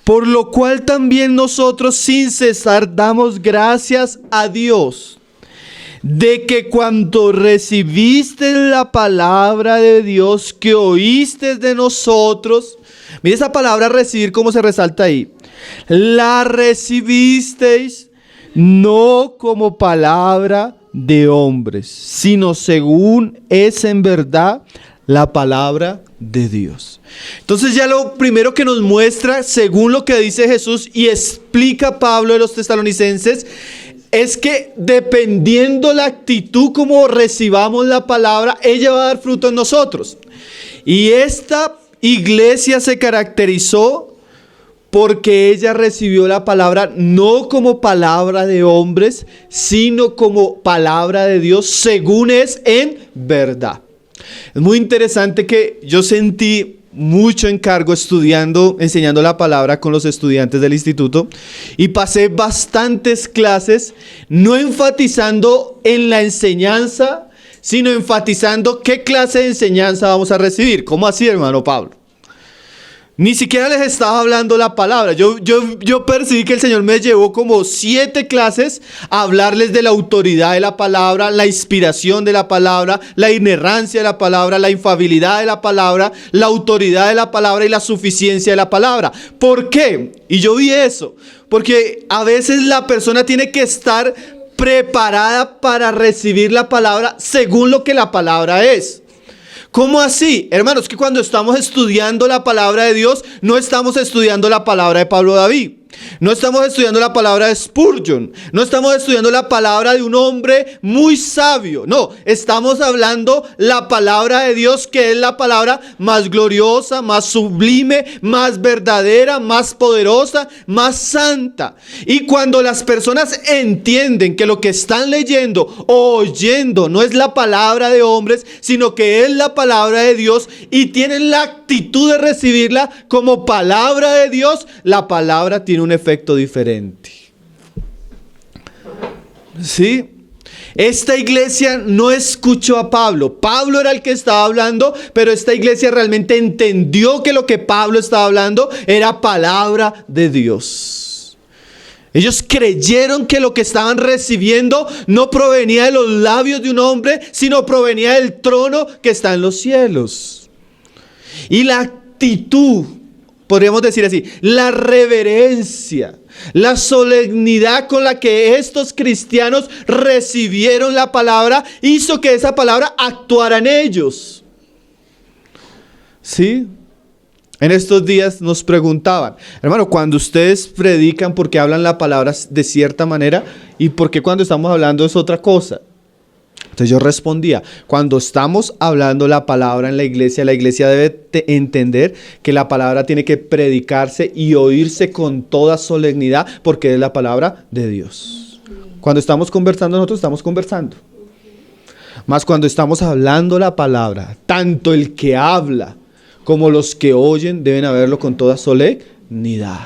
Por lo cual también nosotros sin cesar damos gracias a Dios, de que cuando recibiste la palabra de Dios que oíste de nosotros, mire esa palabra recibir cómo se resalta ahí, la recibisteis no como palabra de hombres, sino según es en verdad la palabra de Dios. Entonces ya lo primero que nos muestra, según lo que dice Jesús y explica Pablo de los Tesalonicenses, es que dependiendo la actitud como recibamos la palabra, ella va a dar fruto en nosotros. Y esta iglesia se caracterizó porque ella recibió la palabra no como palabra de hombres, sino como palabra de Dios, según es en verdad. Es muy interesante que yo sentí mucho encargo enseñando la palabra con los estudiantes del instituto, y pasé bastantes clases no enfatizando en la enseñanza, sino enfatizando qué clase de enseñanza vamos a recibir. ¿Cómo así, hermano Pablo? Ni siquiera les estaba hablando la palabra. Yo percibí que el Señor me llevó como 7 clases a hablarles de la autoridad de la palabra, la inspiración de la palabra, la inerrancia de la palabra, la infalibilidad de la palabra, la autoridad de la palabra y la suficiencia de la palabra. ¿Por qué? Y yo vi eso, porque a veces la persona tiene que estar preparada para recibir la palabra según lo que la palabra es. ¿Cómo así? Hermanos, que cuando estamos estudiando la palabra de Dios, no estamos estudiando la palabra de Pablo David. No estamos estudiando la palabra de Spurgeon. No estamos estudiando la palabra de un hombre muy sabio. No, estamos hablando la palabra de Dios, que es la palabra más gloriosa, más sublime, más verdadera, más poderosa, más santa. Y cuando las personas entienden que lo que están leyendo o oyendo no es la palabra de hombres, sino que es la palabra de Dios, y tienen la actitud de recibirla como palabra de Dios, la palabra tiene un efecto diferente. ¿Sí? Esta iglesia no escuchó a Pablo. Pablo era el que estaba hablando, pero esta iglesia realmente entendió que lo que Pablo estaba hablando era palabra de Dios. Ellos creyeron que lo que estaban recibiendo no provenía de los labios de un hombre, sino provenía del trono que está en los cielos. Y la actitud, podríamos decir así, la reverencia, la solemnidad con la que estos cristianos recibieron la palabra, hizo que esa palabra actuara en ellos. ¿Sí? En estos días nos preguntaban, hermano, cuando ustedes predican, ¿por qué hablan la palabra de cierta manera? ¿Y por qué cuando estamos hablando es otra cosa? Entonces yo respondía, cuando estamos hablando la palabra en la iglesia debe entender que la palabra tiene que predicarse y oírse con toda solemnidad, porque es la palabra de Dios. Cuando estamos conversando, nosotros estamos conversando. Mas cuando estamos hablando la palabra, tanto el que habla como los que oyen deben haberlo con toda solemnidad.